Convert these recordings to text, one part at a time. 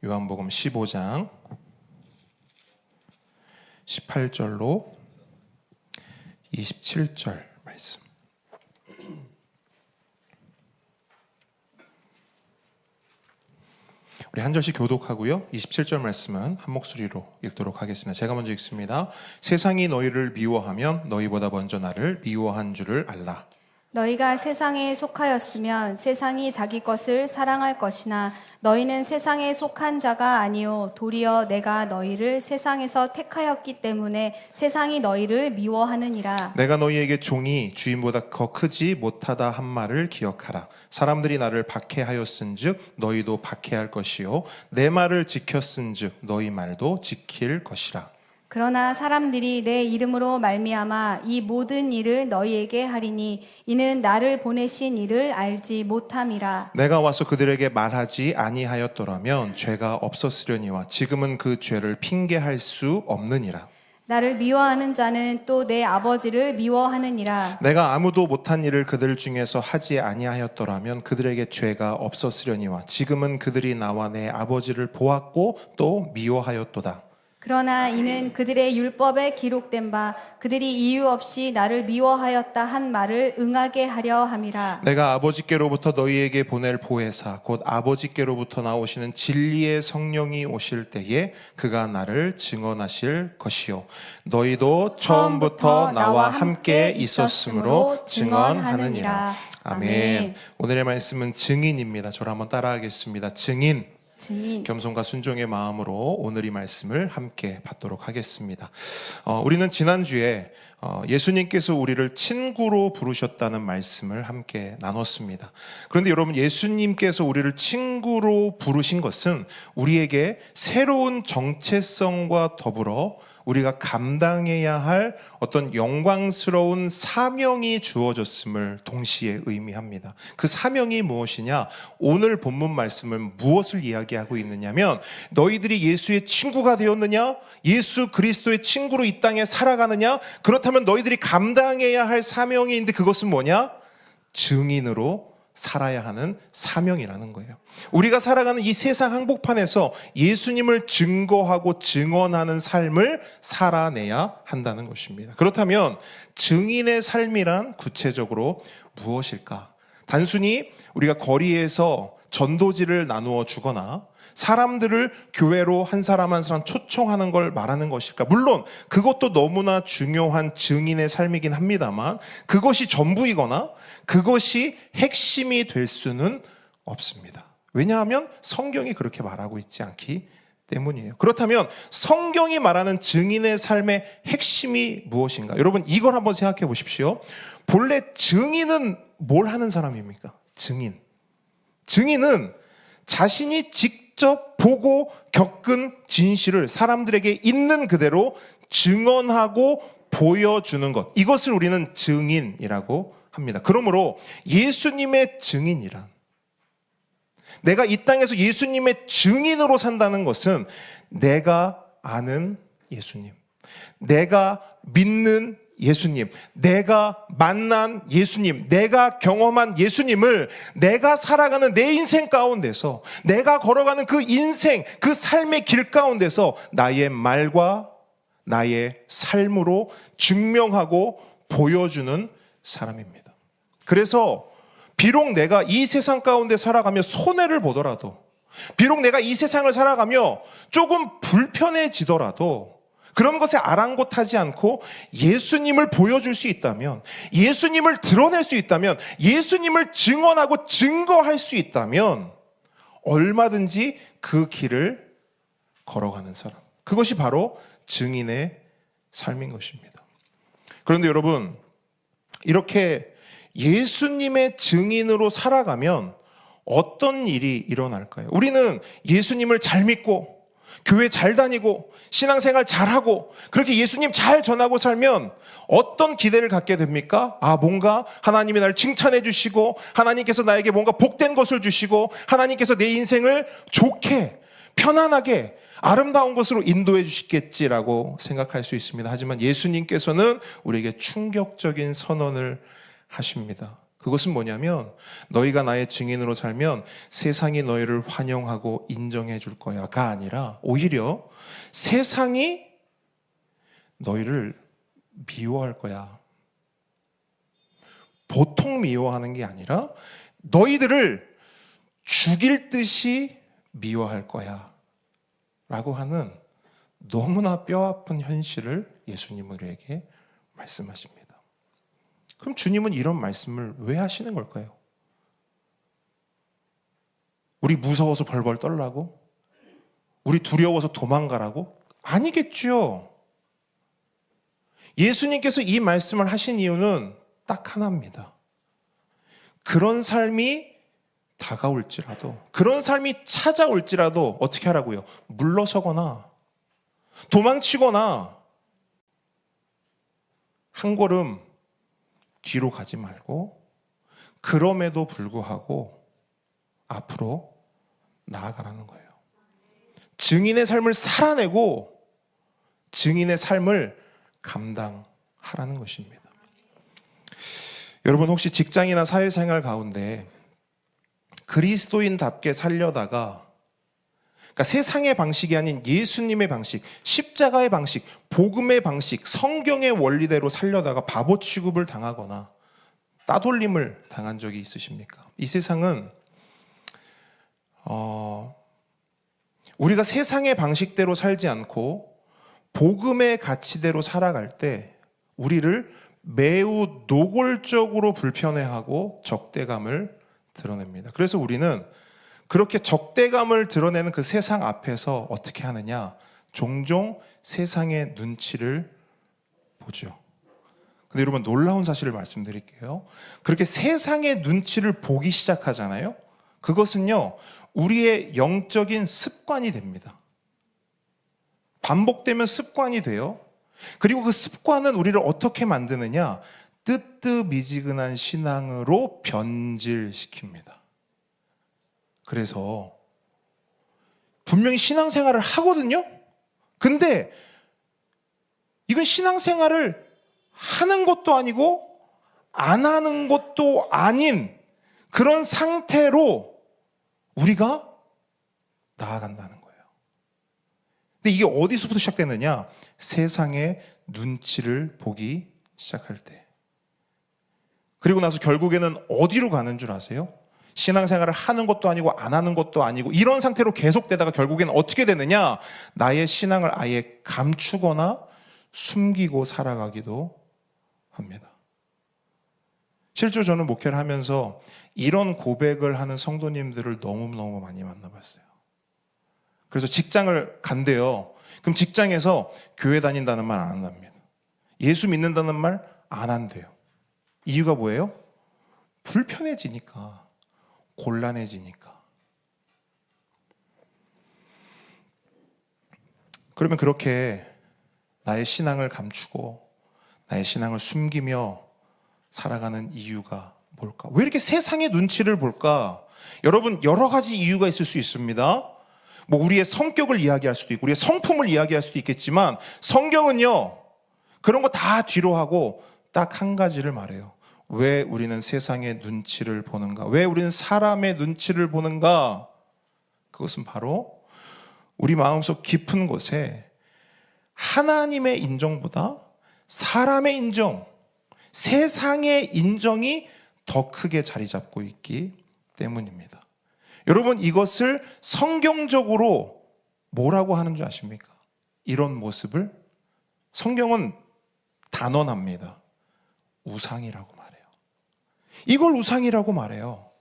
요한복음 15장 18절로 27절 말씀. 우리 한 절씩 교독하고요. 27절 말씀은 한 목소리로 읽도록 하겠습니다. 제가 먼저 읽습니다. 세상이 너희를 미워하면 너희보다 먼저 나를 미워한 줄을 알라. 너희가 세상에 속하였으면 세상이 자기 것을 사랑할 것이나 너희는 세상에 속한 자가 아니요 도리어 내가 너희를 세상에서 택하였기 때문에 세상이 너희를 미워하느니라. 내가 너희에게 종이 주인보다 더 크지 못하다 한 말을 기억하라. 사람들이 나를 박해하였은즉 너희도 박해할 것이요 내 말을 지켰은즉 너희 말도 지킬 것이라. 그러나 사람들이 내 이름으로 말미암아 이 모든 일을 너희에게 하리니 이는 나를 보내신 이를 알지 못함이라. 내가 와서 그들에게 말하지 아니하였더라면 죄가 없었으려니와 지금은 그 죄를 핑계할 수 없느니라. 나를 미워하는 자는 또 내 아버지를 미워하느니라. 내가 아무도 못한 일을 그들 중에서 하지 아니하였더라면 그들에게 죄가 없었으려니와 지금은 그들이 나와 내 아버지를 보았고 또 미워하였도다. 그러나 이는 그들의 율법에 기록된 바 그들이 이유 없이 나를 미워하였다 한 말을 응하게 하려 함이라. 내가 아버지께로부터 너희에게 보낼 보혜사 곧 아버지께로부터 나오시는 진리의 성령이 오실 때에 그가 나를 증언하실 것이요 너희도 처음부터 나와 함께 있었으므로 증언하느니라. 아멘. 오늘의 말씀은 증인입니다. 저를 한번 따라하겠습니다. 증인. 겸손과 순종의 마음으로 오늘 이 말씀을 함께 받도록 하겠습니다. 우리는 지난주에 예수님께서 우리를 친구로 부르셨다는 말씀을 함께 나눴습니다. 그런데 여러분, 예수님께서 우리를 친구로 부르신 것은 우리에게 새로운 정체성과 더불어 우리가 감당해야 할 어떤 영광스러운 사명이 주어졌음을 동시에 의미합니다. 그 사명이 무엇이냐? 오늘 본문 말씀은 무엇을 이야기하고 있느냐면 너희들이 예수의 친구가 되었느냐? 예수 그리스도의 친구로 이 땅에 살아가느냐? 그렇다면 너희들이 감당해야 할 사명이 있는데 그것은 뭐냐? 증인으로 살아야 하는 사명이라는 거예요. 우리가 살아가는 이 세상 한복판에서 예수님을 증거하고 증언하는 삶을 살아내야 한다는 것입니다. 그렇다면 증인의 삶이란 구체적으로 무엇일까? 단순히 우리가 거리에서 전도지를 나누어 주거나 사람들을 교회로 한 사람 한 사람 초청하는 걸 말하는 것일까? 물론 그것도 너무나 중요한 증인의 삶이긴 합니다만 그것이 전부이거나 그것이 핵심이 될 수는 없습니다. 왜냐하면 성경이 그렇게 말하고 있지 않기 때문이에요. 그렇다면 성경이 말하는 증인의 삶의 핵심이 무엇인가? 여러분, 이걸 한번 생각해 보십시오. 본래 증인은 뭘 하는 사람입니까? 증인은 자신이 직접 보고 겪은 진실을 사람들에게 있는 그대로 증언하고 보여주는 것, 이것을 우리는 증인이라고 합니다. 그러므로 예수님의 증인이란, 내가 이 땅에서 예수님의 증인으로 산다는 것은 내가 아는 예수님, 내가 믿는 예수님, 내가 만난 예수님, 내가 경험한 예수님을 내가 살아가는 내 인생 가운데서, 내가 걸어가는 그 인생, 그 삶의 길 가운데서 나의 말과 나의 삶으로 증명하고 보여주는 사람입니다. 그래서 비록 내가 이 세상 가운데 살아가며 손해를 보더라도, 비록 내가 이 세상을 살아가며 조금 불편해지더라도 그런 것에 아랑곳하지 않고 예수님을 보여줄 수 있다면, 예수님을 드러낼 수 있다면, 예수님을 증언하고 증거할 수 있다면 얼마든지 그 길을 걸어가는 사람, 그것이 바로 증인의 삶인 것입니다. 그런데 여러분, 이렇게 예수님의 증인으로 살아가면 어떤 일이 일어날까요? 우리는 예수님을 잘 믿고 교회 잘 다니고 신앙생활 잘하고 그렇게 예수님 잘 전하고 살면 어떤 기대를 갖게 됩니까? 뭔가 하나님이 나를 칭찬해 주시고 하나님께서 나에게 뭔가 복된 것을 주시고 하나님께서 내 인생을 좋게 편안하게 아름다운 것으로 인도해 주시겠지라고 생각할 수 있습니다. 하지만 예수님께서는 우리에게 충격적인 선언을 하십니다. 그것은 뭐냐면 너희가 나의 증인으로 살면 세상이 너희를 환영하고 인정해 줄 거야가 아니라 오히려 세상이 너희를 미워할 거야. 보통 미워하는 게 아니라 너희들을 죽일 듯이 미워할 거야 라고 하는 너무나 뼈아픈 현실을 예수님은 우리에게 말씀하십니다. 그럼 주님은 이런 말씀을 왜 하시는 걸까요? 우리 무서워서 벌벌 떨라고? 우리 두려워서 도망가라고? 아니겠죠. 예수님께서 이 말씀을 하신 이유는 딱 하나입니다. 그런 삶이 다가올지라도, 그런 삶이 찾아올지라도 어떻게 하라고요? 물러서거나 도망치거나 한 걸음 뒤로 가지 말고 그럼에도 불구하고 앞으로 나아가라는 거예요. 증인의 삶을 살아내고 증인의 삶을 감당하라는 것입니다. 여러분 혹시 직장이나 사회생활 가운데 그리스도인답게 살려다가 그러니까 세상의 방식이 아닌 예수님의 방식, 십자가의 방식, 복음의 방식, 성경의 원리대로 살려다가 바보 취급을 당하거나 따돌림을 당한 적이 있으십니까? 이 세상은 우리가 세상의 방식대로 살지 않고 복음의 가치대로 살아갈 때 우리를 매우 노골적으로 불편해하고 적대감을 드러냅니다. 그래서 우리는 그렇게 적대감을 드러내는 그 세상 앞에서 어떻게 하느냐? 종종 세상의 눈치를 보죠. 근데 여러분 놀라운 사실을 말씀드릴게요. 그렇게 세상의 눈치를 보기 시작하잖아요. 그것은요, 우리의 영적인 습관이 됩니다. 반복되면 습관이 돼요. 그리고 그 습관은 우리를 어떻게 만드느냐? 뜨뜻미지근한 신앙으로 변질시킵니다. 그래서 분명히 신앙생활을 하거든요. 근데 이건 신앙생활을 하는 것도 아니고 안 하는 것도 아닌 그런 상태로 우리가 나아간다는 거예요. 근데 이게 어디서부터 시작되느냐? 세상의 눈치를 보기 시작할 때. 그리고 나서 결국에는 어디로 가는 줄 아세요? 신앙생활을 하는 것도 아니고 안 하는 것도 아니고 이런 상태로 계속되다가 결국에는 어떻게 되느냐? 나의 신앙을 아예 감추거나 숨기고 살아가기도 합니다. 실제로 저는 목회를 하면서 이런 고백을 하는 성도님들을 너무너무 많이 만나봤어요. 그래서 직장을 간대요. 그럼 직장에서 교회 다닌다는 말 안 한답니다. 예수 믿는다는 말 안 한대요. 이유가 뭐예요? 불편해지니까, 곤란해지니까. 그러면 그렇게 나의 신앙을 감추고 나의 신앙을 숨기며 살아가는 이유가 뭘까? 왜 이렇게 세상의 눈치를 볼까? 여러분 여러 가지 이유가 있을 수 있습니다. 뭐 우리의 성격을 이야기할 수도 있고 우리의 성품을 이야기할 수도 있겠지만 성경은요 그런 거 다 뒤로 하고 딱 한 가지를 말해요. 왜 우리는 세상의 눈치를 보는가? 왜 우리는 사람의 눈치를 보는가? 그것은 바로 우리 마음속 깊은 곳에 하나님의 인정보다 사람의 인정, 세상의 인정이 더 크게 자리 잡고 있기 때문입니다. 여러분 이것을 성경적으로 뭐라고 하는 줄 아십니까? 이런 모습을 성경은 단언합니다. 우상이라고 말해요. 이걸 우상이라고 말해요.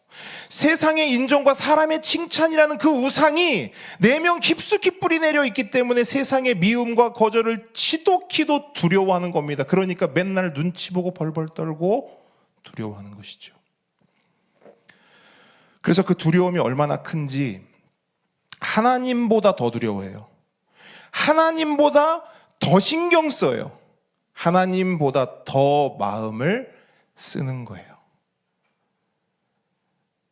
세상의 인정과 사람의 칭찬이라는 그 우상이 내면 깊숙이 뿌리 내려 있기 때문에 세상의 미움과 거절을 지독히도 두려워하는 겁니다. 그러니까 맨날 눈치 보고 벌벌 떨고 두려워하는 것이죠. 그래서 그 두려움이 얼마나 큰지 하나님보다 더 두려워해요. 하나님보다 더 신경 써요. 하나님보다 더 마음을 쓰는 거예요.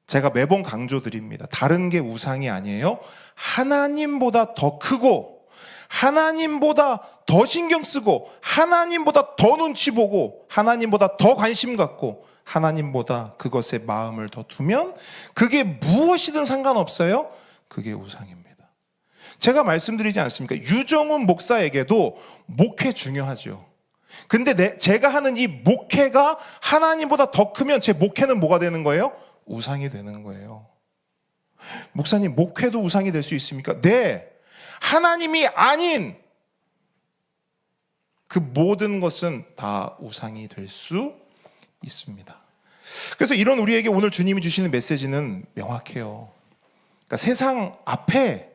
제가 매번 강조드립니다. 다른 게 우상이 아니에요. 하나님보다 더 크고 하나님보다 더 신경 쓰고 하나님보다 더 눈치 보고 하나님보다 더 관심 갖고 하나님보다 그것에 마음을 더 두면 그게 무엇이든 상관없어요. 그게 우상입니다. 제가 말씀드리지 않습니까? 유정훈 목사에게도 목회 중요하죠. 근데 제가 하는 이 목회가 하나님보다 더 크면 제 목회는 뭐가 되는 거예요? 우상이 되는 거예요. 목사님, 목회도 우상이 될 수 있습니까? 네. 하나님이 아닌 그 모든 것은 다 우상이 될 수 있습니다. 그래서 이런 우리에게 오늘 주님이 주시는 메시지는 명확해요. 그러니까 세상 앞에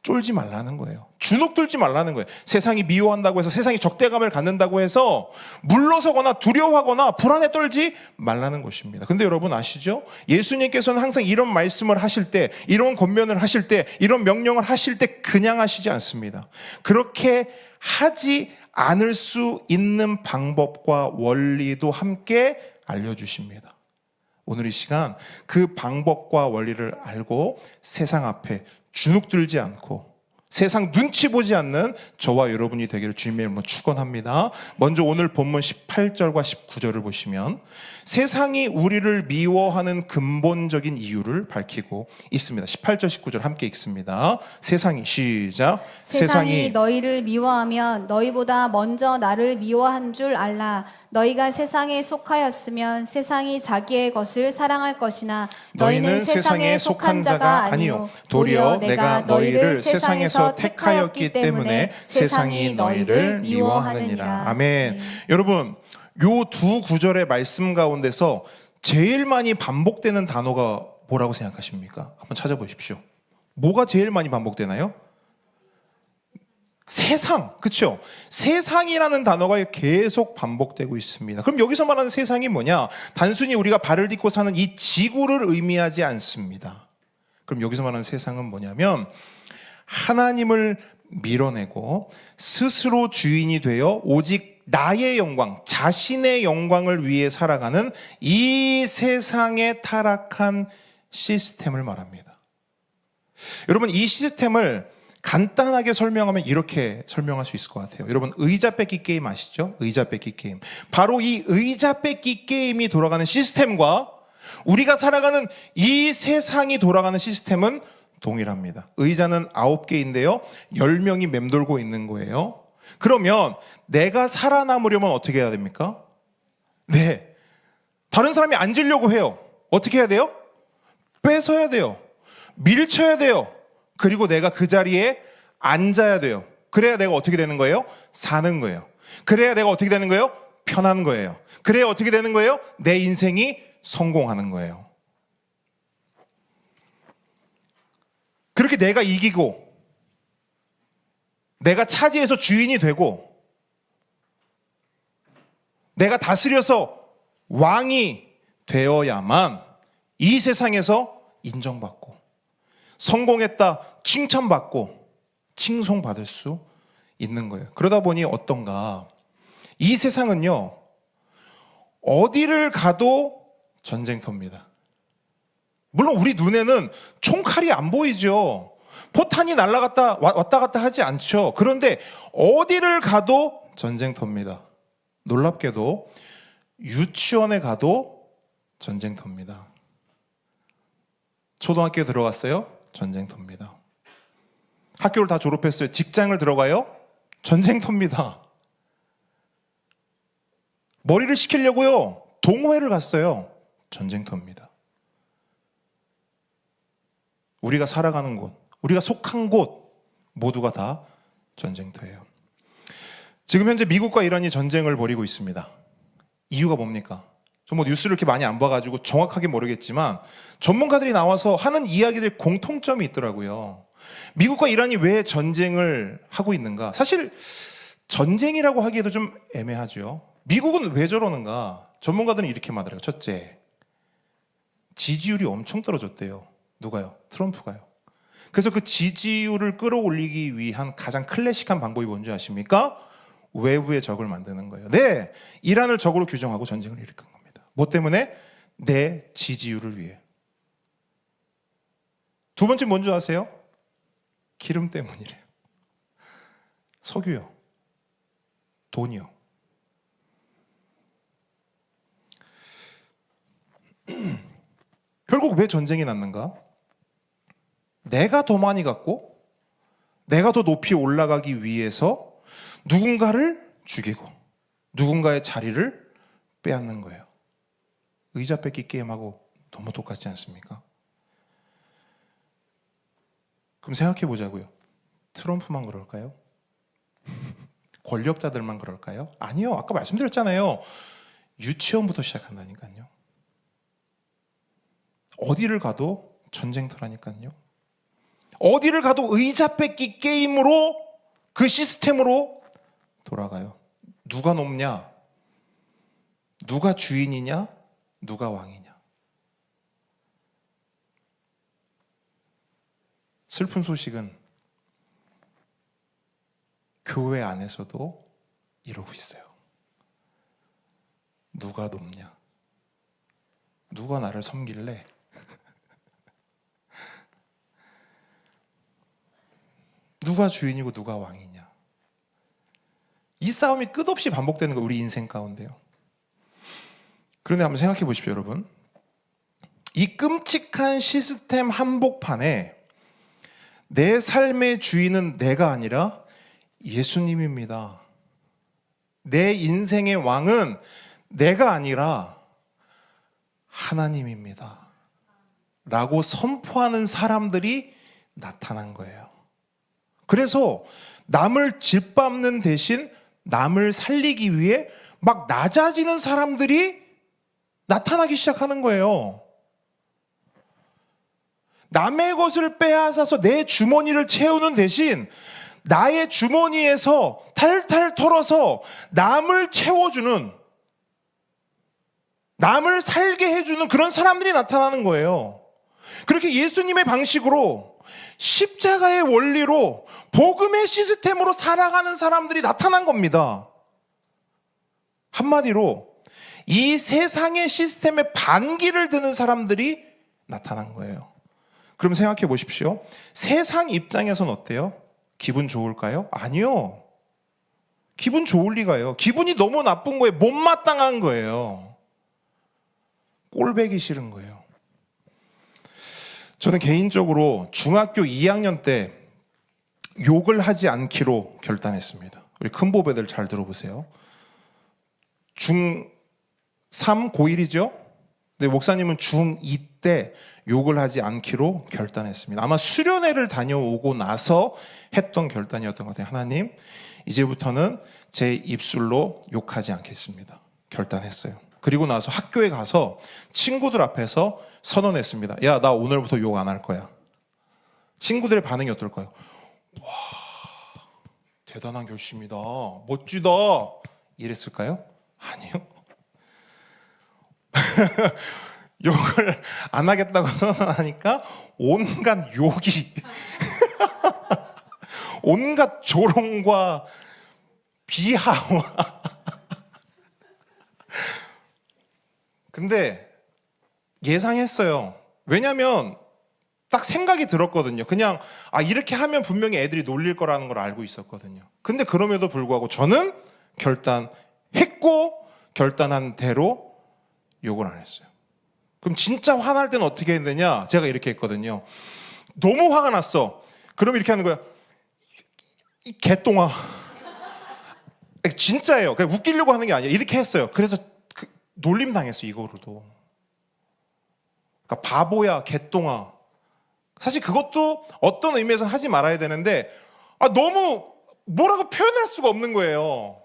쫄지 말라는 거예요. 주눅들지 말라는 거예요. 세상이 미워한다고 해서, 세상이 적대감을 갖는다고 해서 물러서거나 두려워하거나 불안에 떨지 말라는 것입니다. 근데 여러분 아시죠? 예수님께서는 항상 이런 말씀을 하실 때, 이런 권면을 하실 때, 이런 명령을 하실 때 그냥 하시지 않습니다. 그렇게 하지 않을 수 있는 방법과 원리도 함께 알려주십니다. 오늘 이 시간 그 방법과 원리를 알고 세상 앞에 주눅들지 않고 세상 눈치 보지 않는 저와 여러분이 되기를 주님의 이름으로 축원합니다. 먼저 오늘 본문 18절과 19절을 보시면 세상이 우리를 미워하는 근본적인 이유를 밝히고 있습니다. 18절 19절 함께 읽습니다. 세상이 시작. 세상이 너희를 미워하면 너희보다 먼저 나를 미워한 줄 알라. 너희가 세상에 속하였으면 세상이 자기의 것을 사랑할 것이나 너희는 세상에 속한 자가 아니요 도리어 내가 너희를 세상에서 택하였기 때문에 세상이 너희를 미워하느니라. 아멘. 네. 여러분, 요 두 구절의 말씀 가운데서 제일 많이 반복되는 단어가 뭐라고 생각하십니까? 한번 찾아보십시오. 뭐가 제일 많이 반복되나요? 세상, 그렇죠? 세상이라는 단어가 계속 반복되고 있습니다. 그럼 여기서 말하는 세상이 뭐냐? 단순히 우리가 발을 딛고 사는 이 지구를 의미하지 않습니다. 그럼 여기서 말하는 세상은 뭐냐면 하나님을 밀어내고 스스로 주인이 되어 오직 나의 영광, 자신의 영광을 위해 살아가는 이 세상의 타락한 시스템을 말합니다. 여러분, 이 시스템을 간단하게 설명하면 이렇게 설명할 수 있을 것 같아요. 여러분, 의자 뺏기 게임 아시죠? 의자 뺏기 게임. 바로 이 의자 뺏기 게임이 돌아가는 시스템과 우리가 살아가는 이 세상이 돌아가는 시스템은 동일합니다. 의자는 9개인데요. 10명이 맴돌고 있는 거예요. 그러면 내가 살아남으려면 어떻게 해야 됩니까? 네. 다른 사람이 앉으려고 해요. 어떻게 해야 돼요? 뺏어야 돼요. 밀쳐야 돼요. 그리고 내가 그 자리에 앉아야 돼요. 그래야 내가 어떻게 되는 거예요? 사는 거예요. 그래야 내가 어떻게 되는 거예요? 편한 거예요. 그래야 어떻게 되는 거예요? 내 인생이 성공하는 거예요. 그렇게 내가 이기고 내가 차지해서 주인이 되고 내가 다스려서 왕이 되어야만 이 세상에서 인정받고 성공했다 칭찬받고 칭송받을 수 있는 거예요. 그러다 보니 어떤가? 이 세상은요, 어디를 가도 전쟁터입니다. 물론 우리 눈에는 총칼이 안 보이죠. 포탄이 왔다 갔다 하지 않죠. 그런데 어디를 가도 전쟁터입니다. 놀랍게도 유치원에 가도 전쟁터입니다. 초등학교에 들어갔어요? 전쟁터입니다. 학교를 다 졸업했어요. 직장을 들어가요? 전쟁터입니다. 머리를 식히려고요? 동호회를 갔어요? 전쟁터입니다. 우리가 살아가는 곳, 우리가 속한 곳 모두가 다 전쟁터예요. 지금 현재 미국과 이란이 전쟁을 벌이고 있습니다. 이유가 뭡니까? 저 뭐 뉴스를 이렇게 많이 안 봐가지고 정확하게 모르겠지만 전문가들이 나와서 하는 이야기들 공통점이 있더라고요. 미국과 이란이 왜 전쟁을 하고 있는가? 사실 전쟁이라고 하기에도 좀 애매하죠. 미국은 왜 저러는가? 전문가들은 이렇게 말해요. 첫째, 지지율이 엄청 떨어졌대요. 누가요? 트럼프가요. 그래서 그 지지율을 끌어올리기 위한 가장 클래식한 방법이 뭔지 아십니까? 외부의 적을 만드는 거예요. 네, 이란을 적으로 규정하고 전쟁을 일으킨 겁니다. 뭐 때문에? 내 지지율을 위해. 두 번째 뭔지 아세요? 기름 때문이래요. 석유요. 돈이요. 결국 왜 전쟁이 났는가? 내가 더 많이 갖고 내가 더 높이 올라가기 위해서 누군가를 죽이고 누군가의 자리를 빼앗는 거예요. 의자 뺏기 게임하고 너무 똑같지 않습니까? 그럼 생각해 보자고요. 트럼프만 그럴까요? 권력자들만 그럴까요? 아니요. 아까 말씀드렸잖아요. 유치원부터 시작한다니까요. 어디를 가도 전쟁터라니까요. 어디를 가도 의자 뺏기 게임으로 그 시스템으로 돌아가요. 누가 높냐? 누가 주인이냐? 누가 왕이냐? 슬픈 소식은 교회 안에서도 이러고 있어요. 누가 높냐? 누가 나를 섬길래? 누가 주인이고 누가 왕이냐? 이 싸움이 끝없이 반복되는 거 우리 인생 가운데요. 그런데 한번 생각해 보십시오, 여러분. 이 끔찍한 시스템 한복판에 내 삶의 주인은 내가 아니라 예수님입니다. 내 인생의 왕은 내가 아니라 하나님입니다. 라고 선포하는 사람들이 나타난 거예요. 그래서 남을 짓밟는 대신 남을 살리기 위해 막 낮아지는 사람들이 나타나기 시작하는 거예요. 남의 것을 빼앗아서 내 주머니를 채우는 대신 나의 주머니에서 탈탈 털어서 남을 채워주는, 남을 살게 해주는 그런 사람들이 나타나는 거예요. 그렇게 예수님의 방식으로 십자가의 원리로 복음의 시스템으로 살아가는 사람들이 나타난 겁니다. 한마디로 이 세상의 시스템에 반기를 드는 사람들이 나타난 거예요. 그럼 생각해 보십시오. 세상 입장에선 어때요? 기분 좋을까요? 아니요. 기분 좋을 리가요. 기분이 너무 나쁜 거예요. 못마땅한 거예요. 꼴배기 싫은 거예요. 저는 개인적으로 중학교 2학년 때 욕을 하지 않기로 결단했습니다. 우리 큰 보배들 잘 들어보세요. 중3 고1이죠? 근데 목사님은 중2 때 욕을 하지 않기로 결단했습니다. 아마 수련회를 다녀오고 나서 했던 결단이었던 것 같아요. 하나님, 이제부터는 제 입술로 욕하지 않겠습니다. 결단했어요. 그리고 나서 학교에 가서 친구들 앞에서 선언했습니다. 야, 나 오늘부터 욕 안 할 거야. 친구들의 반응이 어떨까요? 와, 대단한 결심이다. 멋지다. 이랬을까요? 아니요. 욕을 안 하겠다고 선언하니까 온갖 욕이 온갖 조롱과 비하와 근데 예상했어요. 왜냐면 딱 생각이 들었거든요. 그냥 이렇게 하면 분명히 애들이 놀릴 거라는 걸 알고 있었거든요. 근데 그럼에도 불구하고 저는 결단했고 결단한 대로 욕을 안 했어요. 그럼 진짜 화날 때는 어떻게 해야 되냐? 제가 이렇게 했거든요. 너무 화가 났어. 그럼 이렇게 하는 거야. 이 개똥아. 진짜예요. 그냥 웃기려고 하는 게 아니라 이렇게 했어요. 그래서 놀림 당했어요. 이거로도. 그러니까 바보야, 개똥아. 사실 그것도 어떤 의미에서 하지 말아야 되는데 너무 뭐라고 표현할 수가 없는 거예요.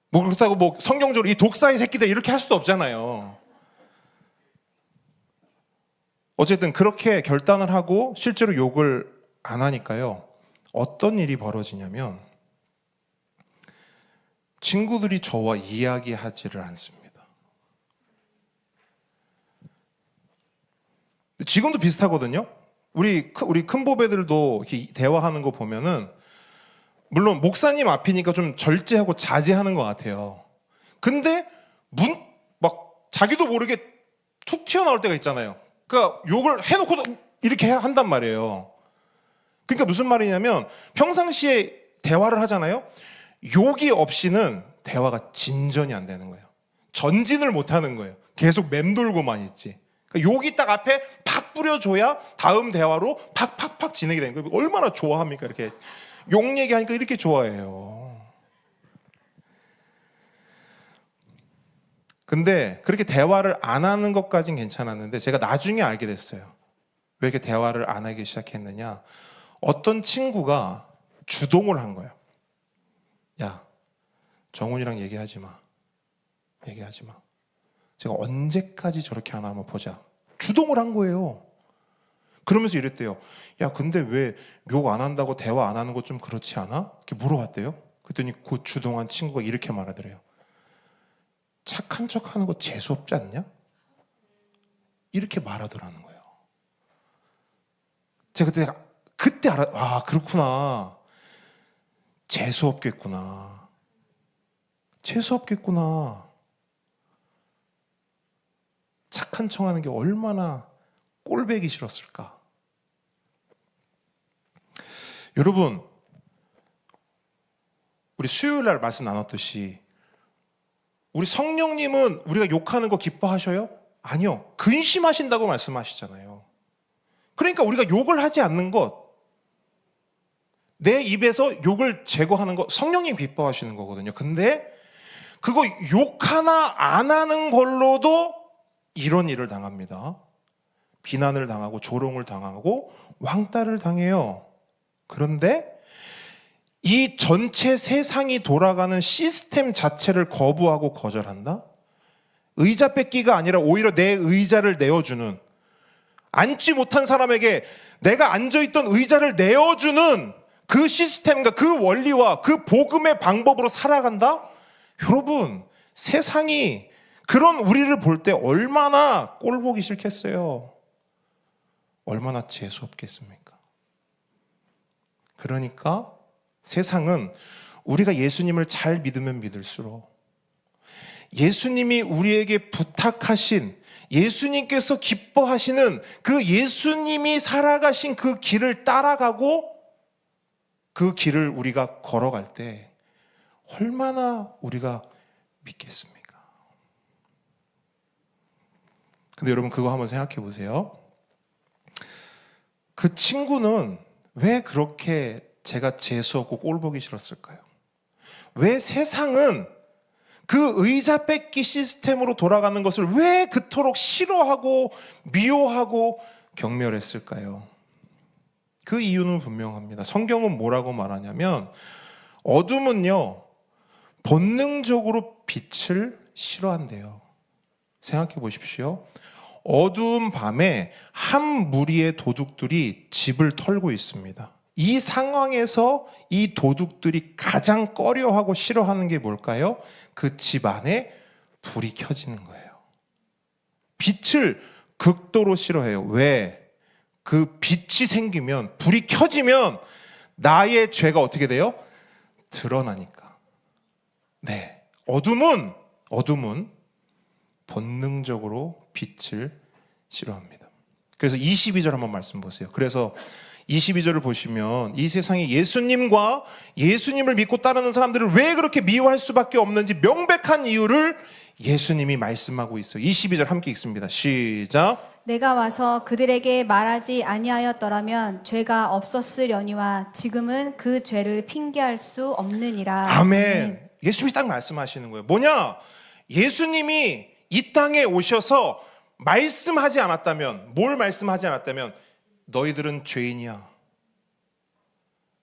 뭐 그렇다고 뭐 성경적으로 이 독사의 새끼들 이렇게 할 수도 없잖아요. 어쨌든 그렇게 결단을 하고 실제로 욕을 안 하니까요. 어떤 일이 벌어지냐면 친구들이 저와 이야기하지를 않습니다. 지금도 비슷하거든요. 우리 큰 보배들도 이렇게 대화하는 거 보면은 물론 목사님 앞이니까 좀 절제하고 자제하는 것 같아요. 근데 막 자기도 모르게 툭 튀어나올 때가 있잖아요. 그러니까 욕을 해놓고도 이렇게 한단 말이에요. 그러니까 무슨 말이냐면 평상시에 대화를 하잖아요. 욕이 없이는 대화가 진전이 안 되는 거예요. 전진을 못하는 거예요. 계속 맴돌고만 있지. 그러니까 욕이 딱 앞에 팍 뿌려줘야 다음 대화로 팍팍팍 진행이 되는 거예요. 얼마나 좋아합니까? 이렇게 욕 얘기하니까 이렇게 좋아해요. 근데 그렇게 대화를 안 하는 것까진 괜찮았는데 제가 나중에 알게 됐어요. 왜 이렇게 대화를 안 하기 시작했느냐? 어떤 친구가 주동을 한 거예요. 야, 정훈이랑 얘기하지 마. 얘기하지 마. 제가 언제까지 저렇게 하나 한번 보자. 주동을 한 거예요. 그러면서 이랬대요. 야, 근데 왜 욕 안 한다고 대화 안 하는 거 좀 그렇지 않아? 이렇게 물어봤대요. 그랬더니 그 주동한 친구가 이렇게 말하더래요. 착한 척 하는 거 재수없지 않냐? 이렇게 말하더라는 거예요. 제가 그때 아, 그렇구나. 재수없겠구나. 재수없겠구나. 착한 척 하는 게 얼마나 꼴배기 싫었을까. 여러분, 우리 수요일 날 말씀 나눴듯이 우리 성령님은 우리가 욕하는 거 기뻐하셔요? 아니요. 근심하신다고 말씀하시잖아요. 그러니까 우리가 욕을 하지 않는 것, 내 입에서 욕을 제거하는 것, 성령님 기뻐하시는 거거든요. 근데 그거 욕 하나 안 하는 걸로도 이런 일을 당합니다. 비난을 당하고 조롱을 당하고 왕따를 당해요. 그런데 이 전체 세상이 돌아가는 시스템 자체를 거부하고 거절한다? 의자 뺏기가 아니라 오히려 내 의자를 내어주는, 앉지 못한 사람에게 내가 앉아있던 의자를 내어주는 그 시스템과 그 원리와 그 복음의 방법으로 살아간다? 여러분, 세상이 그런 우리를 볼 때 얼마나 꼴보기 싫겠어요. 얼마나 재수없겠습니까? 그러니까 세상은 우리가 예수님을 잘 믿으면 믿을수록 예수님이 우리에게 부탁하신, 예수님께서 기뻐하시는 그 예수님이 살아가신 그 길을 따라가고 그 길을 우리가 걸어갈 때 얼마나 우리가 믿겠습니까? 근데 여러분, 그거 한번 생각해 보세요. 그 친구는 왜 그렇게 제가 재수없고 꼴보기 싫었을까요? 왜 세상은 그 의자 뺏기 시스템으로 돌아가는 것을 왜 그토록 싫어하고 미워하고 경멸했을까요? 그 이유는 분명합니다. 성경은 뭐라고 말하냐면 어둠은요, 본능적으로 빛을 싫어한대요. 생각해 보십시오. 어두운 밤에 한 무리의 도둑들이 집을 털고 있습니다. 이 상황에서 이 도둑들이 가장 꺼려하고 싫어하는 게 뭘까요? 그 집 안에 불이 켜지는 거예요. 빛을 극도로 싫어해요. 왜? 그 빛이 생기면, 불이 켜지면 나의 죄가 어떻게 돼요? 드러나니까. 네, 어둠은 본능적으로 빛을 싫어합니다. 그래서 22절 한번 말씀 보세요. 그래서 22절을 보시면 이 세상에 예수님과 예수님을 믿고 따르는 사람들을 왜 그렇게 미워할 수밖에 없는지 명백한 이유를 예수님이 말씀하고 있어요. 22절 함께 읽습니다. 시작. 내가 와서 그들에게 말하지 아니하였더라면 죄가 없었으려니와 지금은 그 죄를 핑계할 수 없느니라. 아멘. 예수님이 딱 말씀하시는 거예요. 뭐냐? 예수님이 이 땅에 오셔서 말씀하지 않았다면, 뭘 말씀하지 않았다면 너희들은 죄인이야,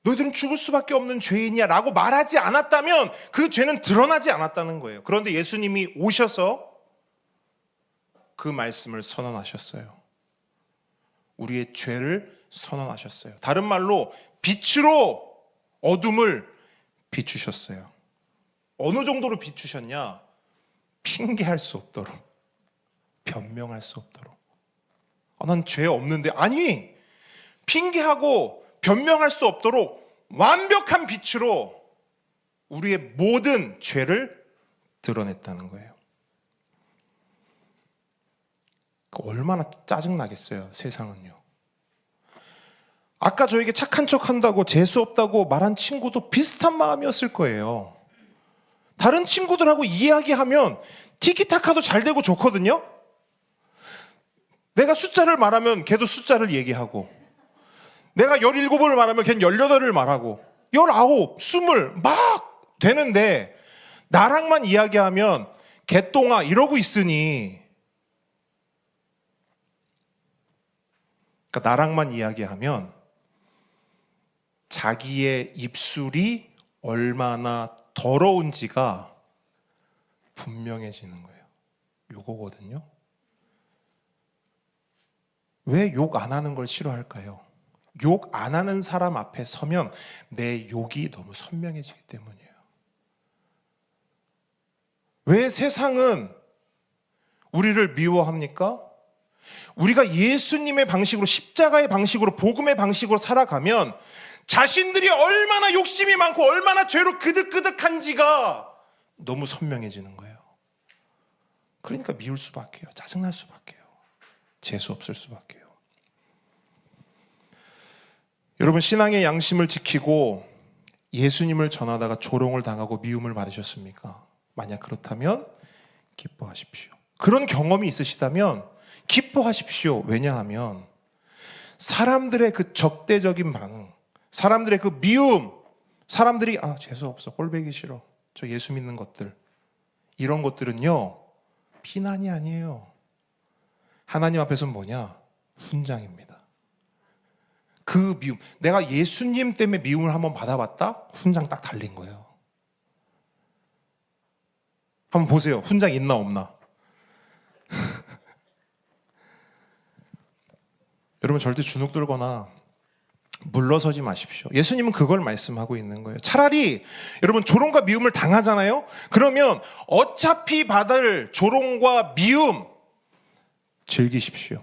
너희들은 죽을 수밖에 없는 죄인이야 라고 말하지 않았다면 그 죄는 드러나지 않았다는 거예요. 그런데 예수님이 오셔서 그 말씀을 선언하셨어요. 우리의 죄를 선언하셨어요. 다른 말로 빛으로 어둠을 비추셨어요. 어느 정도로 비추셨냐? 핑계할 수 없도록, 변명할 수 없도록. 난 죄 없는데. 아니, 핑계하고 변명할 수 없도록 완벽한 빛으로 우리의 모든 죄를 드러냈다는 거예요. 얼마나 짜증나겠어요, 세상은요. 아까 저에게 착한 척 한다고, 재수없다고 말한 친구도 비슷한 마음이었을 거예요. 다른 친구들하고 이야기하면 티키타카도 잘 되고 좋거든요. 내가 숫자를 말하면 걔도 숫자를 얘기하고, 내가 17을 말하면 걔는 18을 말하고 19, 20 막 되는데, 나랑만 이야기하면 개똥아 이러고 있으니, 그러니까 나랑만 이야기하면 자기의 입술이 얼마나 더러운지가 분명해지는 거예요. 요거거든요. 왜 욕 안 하는 걸 싫어할까요? 욕 안 하는 사람 앞에 서면 내 욕이 너무 선명해지기 때문이에요. 왜 세상은 우리를 미워합니까? 우리가 예수님의 방식으로, 십자가의 방식으로, 복음의 방식으로 살아가면 자신들이 얼마나 욕심이 많고 얼마나 죄로 그득그득한지가 너무 선명해지는 거예요. 그러니까 미울 수밖에요. 짜증날 수밖에요. 재수 없을 수밖에요. 여러분, 신앙의 양심을 지키고 예수님을 전하다가 조롱을 당하고 미움을 받으셨습니까? 만약 그렇다면 기뻐하십시오. 그런 경험이 있으시다면 기뻐하십시오. 왜냐하면 사람들의 그 적대적인 반응, 사람들의 그 미움, 사람들이 재수없어, 꼴보기 싫어, 저 예수 믿는 것들, 이런 것들은요 비난이 아니에요. 하나님 앞에서는 뭐냐? 훈장입니다. 그 미움, 내가 예수님 때문에 미움을 한번 받아봤다? 훈장 딱 달린 거예요. 한번 보세요. 훈장 있나 없나? 여러분, 절대 주눅 들거나 물러서지 마십시오. 예수님은 그걸 말씀하고 있는 거예요. 차라리 여러분 조롱과 미움을 당하잖아요. 그러면 어차피 받을 조롱과 미움 즐기십시오.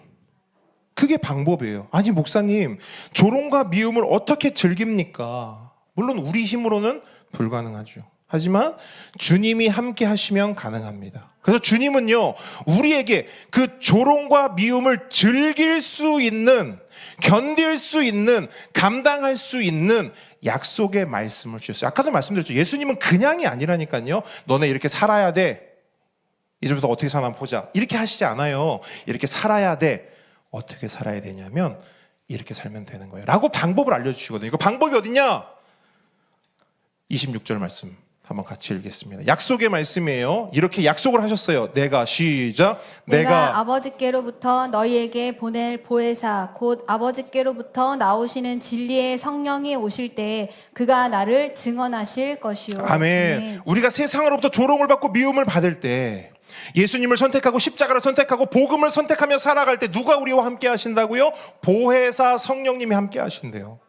그게 방법이에요. 아니 목사님, 조롱과 미움을 어떻게 즐깁니까? 물론 우리 힘으로는 불가능하죠. 하지만 주님이 함께 하시면 가능합니다. 그래서 주님은요, 우리에게 그 조롱과 미움을 즐길 수 있는, 견딜 수 있는, 감당할 수 있는 약속의 말씀을 주셨어요. 아까도 말씀드렸죠. 예수님은 그냥이 아니라니까요. 너네 이렇게 살아야 돼. 이제부터 어떻게 사나 보자. 이렇게 하시지 않아요. 이렇게 살아야 돼. 어떻게 살아야 되냐면 이렇게 살면 되는 거예요. 라고 방법을 알려주시거든요. 그 방법이 어디냐? 26절 말씀 한번 같이 읽겠습니다. 약속의 말씀이에요. 이렇게 약속을 하셨어요. 시작. 내가 아버지께로부터 너희에게 보낼 보혜사 곧 아버지께로부터 나오시는 진리의 성령이 오실 때에 그가 나를 증언하실 것이요. 아멘. 우리가 세상으로부터 조롱을 받고 미움을 받을 때, 예수님을 선택하고 십자가를 선택하고 복음을 선택하며 살아갈 때 누가 우리와 함께 하신다고요? 보혜사 성령님이 함께 하신대요.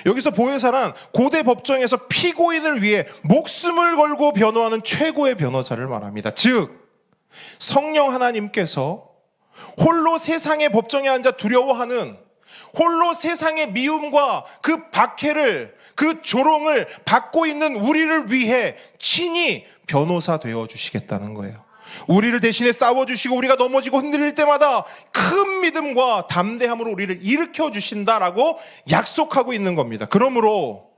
여기서 보혜사란 고대 법정에서 피고인을 위해 목숨을 걸고 변호하는 최고의 변호사를 말합니다. 즉 성령 하나님께서 홀로 세상의 법정에 앉아 두려워하는, 홀로 세상의 미움과 그 박해를, 그 조롱을 받고 있는 우리를 위해 친히 변호사 되어 주시겠다는 거예요. 우리를 대신에 싸워주시고 우리가 넘어지고 흔들릴 때마다 큰 믿음과 담대함으로 우리를 일으켜 주신다라고 약속하고 있는 겁니다. 그러므로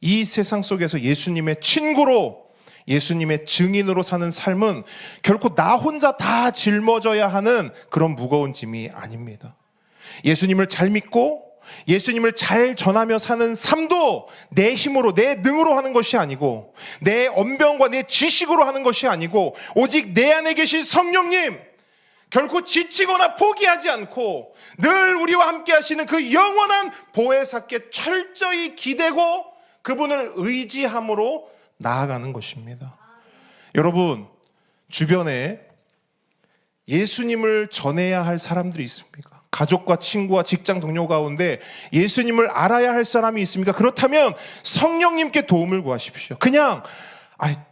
이 세상 속에서 예수님의 친구로, 예수님의 증인으로 사는 삶은 결코 나 혼자 다 짊어져야 하는 그런 무거운 짐이 아닙니다. 예수님을 잘 믿고 예수님을 잘 전하며 사는 삶도 내 힘으로, 내 능으로 하는 것이 아니고, 내 언변과 내 지식으로 하는 것이 아니고, 오직 내 안에 계신 성령님, 결코 지치거나 포기하지 않고 늘 우리와 함께 하시는 그 영원한 보혜사께 철저히 기대고 그분을 의지함으로 나아가는 것입니다. 여러분, 주변에 예수님을 전해야 할 사람들이 있습니까? 가족과 친구와 직장 동료 가운데 예수님을 알아야 할 사람이 있습니까? 그렇다면 성령님께 도움을 구하십시오. 그냥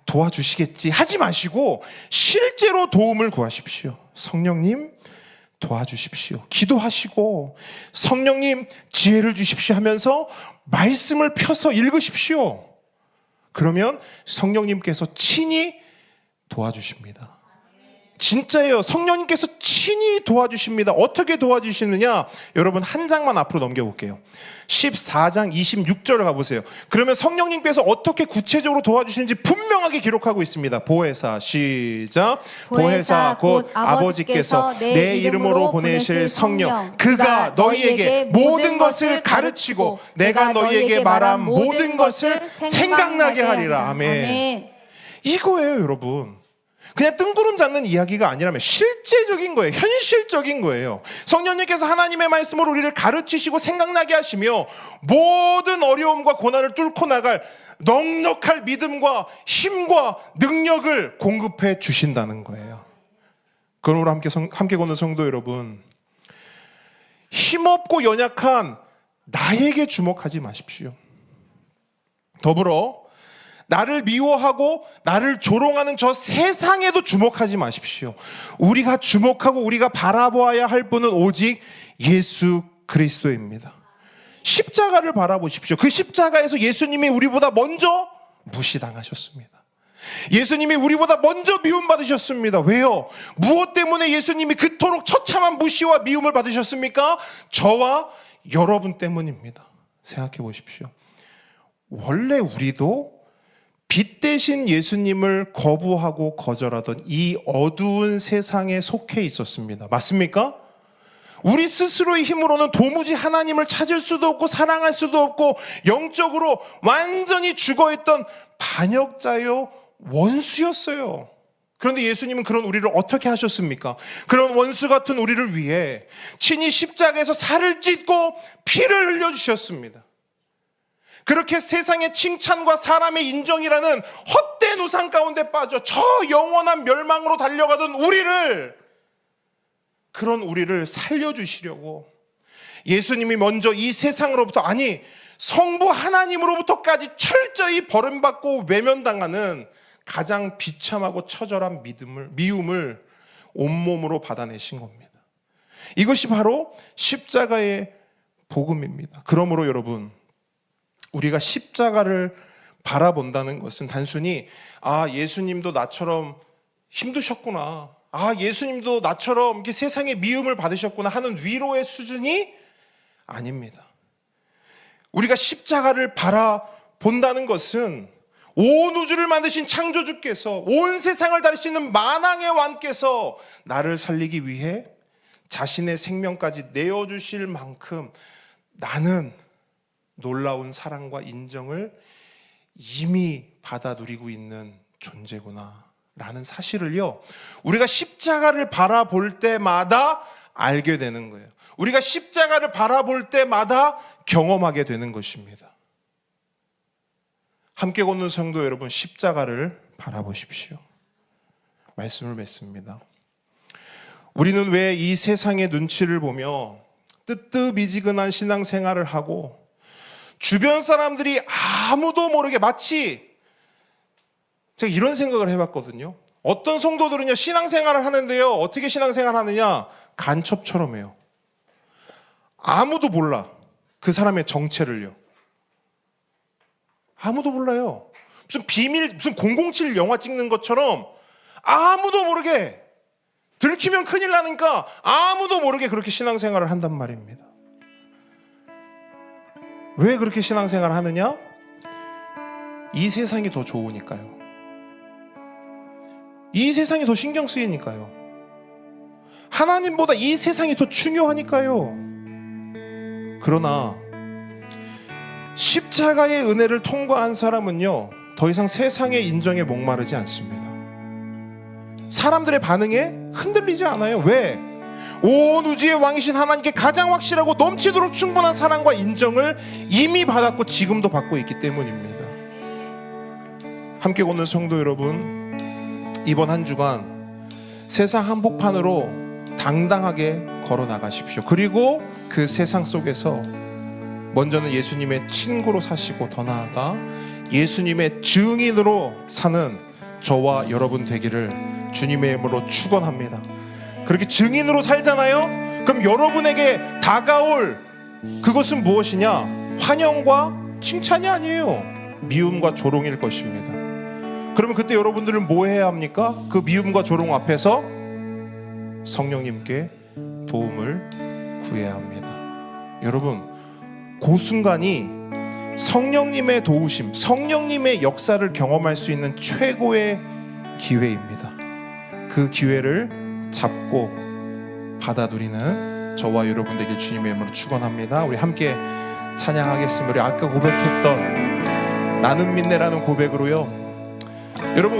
도와주시겠지 하지 마시고 실제로 도움을 구하십시오. 성령님 도와주십시오. 기도하시고 성령님 지혜를 주십시오 하면서 말씀을 펴서 읽으십시오. 그러면 성령님께서 친히 도와주십니다. 진짜예요. 성령님께서 친히 친히 도와주십니다. 어떻게 도와주시느냐? 여러분 한 장만 앞으로 넘겨볼게요. 14장 26절을 가보세요. 그러면 성령님께서 어떻게 구체적으로 도와주시는지 분명하게 기록하고 있습니다. 보혜사 시작. 보혜사 곧 아버지께서 내 이름으로 보내실 성령 그가 너희에게 모든 것을 가르치고 내가 너희에게 말한 모든 것을 생각나게 하리라. 아멘. 이거예요, 여러분. 그냥 뜬구름 잡는 이야기가 아니라면 실제적인 거예요. 현실적인 거예요. 성령님께서 하나님의 말씀으로 우리를 가르치시고 생각나게 하시며 모든 어려움과 고난을 뚫고 나갈 넉넉할 믿음과 힘과 능력을 공급해 주신다는 거예요. 그러므로 함께 걷는 성도 여러분, 힘없고 연약한 나에게 주목하지 마십시오. 더불어 나를 미워하고 나를 조롱하는 저 세상에도 주목하지 마십시오. 우리가 주목하고 우리가 바라보아야 할 분은 오직 예수 그리스도입니다. 십자가를 바라보십시오. 그 십자가에서 예수님이 우리보다 먼저 무시당하셨습니다. 예수님이 우리보다 먼저 미움받으셨습니다. 왜요? 무엇 때문에 예수님이 그토록 처참한 무시와 미움을 받으셨습니까? 저와 여러분 때문입니다. 생각해 보십시오. 원래 우리도 빛 대신 예수님을 거부하고 거절하던 이 어두운 세상에 속해 있었습니다. 맞습니까? 우리 스스로의 힘으로는 도무지 하나님을 찾을 수도 없고 사랑할 수도 없고 영적으로 완전히 죽어있던 반역자요 원수였어요. 그런데 예수님은 그런 우리를 어떻게 하셨습니까? 그런 원수 같은 우리를 위해 친히 십자가에서 살을 찢고 피를 흘려주셨습니다. 그렇게 세상의 칭찬과 사람의 인정이라는 헛된 우상 가운데 빠져 저 영원한 멸망으로 달려가던 그런 우리를 살려주시려고 예수님이 먼저 이 세상으로부터, 아니 성부 하나님으로부터까지 철저히 버림받고 외면당하는 가장 비참하고 처절한 미움을 온몸으로 받아내신 겁니다. 이것이 바로 십자가의 복음입니다. 그러므로 여러분, 우리가 십자가를 바라본다는 것은 단순히 예수님도 나처럼 힘드셨구나, 예수님도 나처럼 이렇게 세상의 미움을 받으셨구나 하는 위로의 수준이 아닙니다. 우리가 십자가를 바라본다는 것은 온 우주를 만드신 창조주께서, 온 세상을 다루시는 만왕의 왕께서 나를 살리기 위해 자신의 생명까지 내어주실 만큼 나는 놀라운 사랑과 인정을 이미 받아 누리고 있는 존재구나 라는 사실을요, 우리가 십자가를 바라볼 때마다 알게 되는 거예요. 우리가 십자가를 바라볼 때마다 경험하게 되는 것입니다. 함께 걷는 성도 여러분, 십자가를 바라보십시오. 말씀을 맺습니다. 우리는 왜 이 세상의 눈치를 보며 뜨뜻미지근한 신앙생활을 하고 주변 사람들이 아무도 모르게, 마치 제가 이런 생각을 해봤거든요. 어떤 성도들은요, 신앙생활을 하는데요, 어떻게 신앙생활을 하느냐, 간첩처럼 해요. 아무도 몰라, 그 사람의 정체를요. 아무도 몰라요. 무슨 비밀, 무슨 007 영화 찍는 것처럼 아무도 모르게, 들키면 큰일 나니까 아무도 모르게 그렇게 신앙생활을 한단 말입니다. 왜 그렇게 신앙생활을 하느냐? 이 세상이 더 좋으니까요. 이 세상이 더 신경 쓰이니까요. 하나님보다 이 세상이 더 중요하니까요. 그러나 십자가의 은혜를 통과한 사람은요, 더 이상 세상의 인정에 목마르지 않습니다. 사람들의 반응에 흔들리지 않아요. 왜? 온 우주의 왕이신 하나님께 가장 확실하고 넘치도록 충분한 사랑과 인정을 이미 받았고 지금도 받고 있기 때문입니다. 함께 걷는 성도 여러분, 이번 한 주간 세상 한복판으로 당당하게 걸어 나가십시오. 그리고 그 세상 속에서 먼저는 예수님의 친구로 사시고, 더 나아가 예수님의 증인으로 사는 저와 여러분 되기를 주님의 이름으로 축원합니다. 그렇게 증인으로 살잖아요? 그럼 여러분에게 다가올 그것은 무엇이냐? 환영과 칭찬이 아니에요. 미움과 조롱일 것입니다. 그러면 그때 여러분들은 뭐 해야 합니까? 그 미움과 조롱 앞에서 성령님께 도움을 구해야 합니다. 여러분, 그 순간이 성령님의 도우심, 성령님의 역사를 경험할 수 있는 최고의 기회입니다. 그 기회를 잡고 받아들이는 저와 여러분 되길 주님의 이름으로 축원합니다. 우리 함께 찬양하겠습니다. 우리 아까 고백했던 나는 믿네라는 고백으로요. 여러분, 우리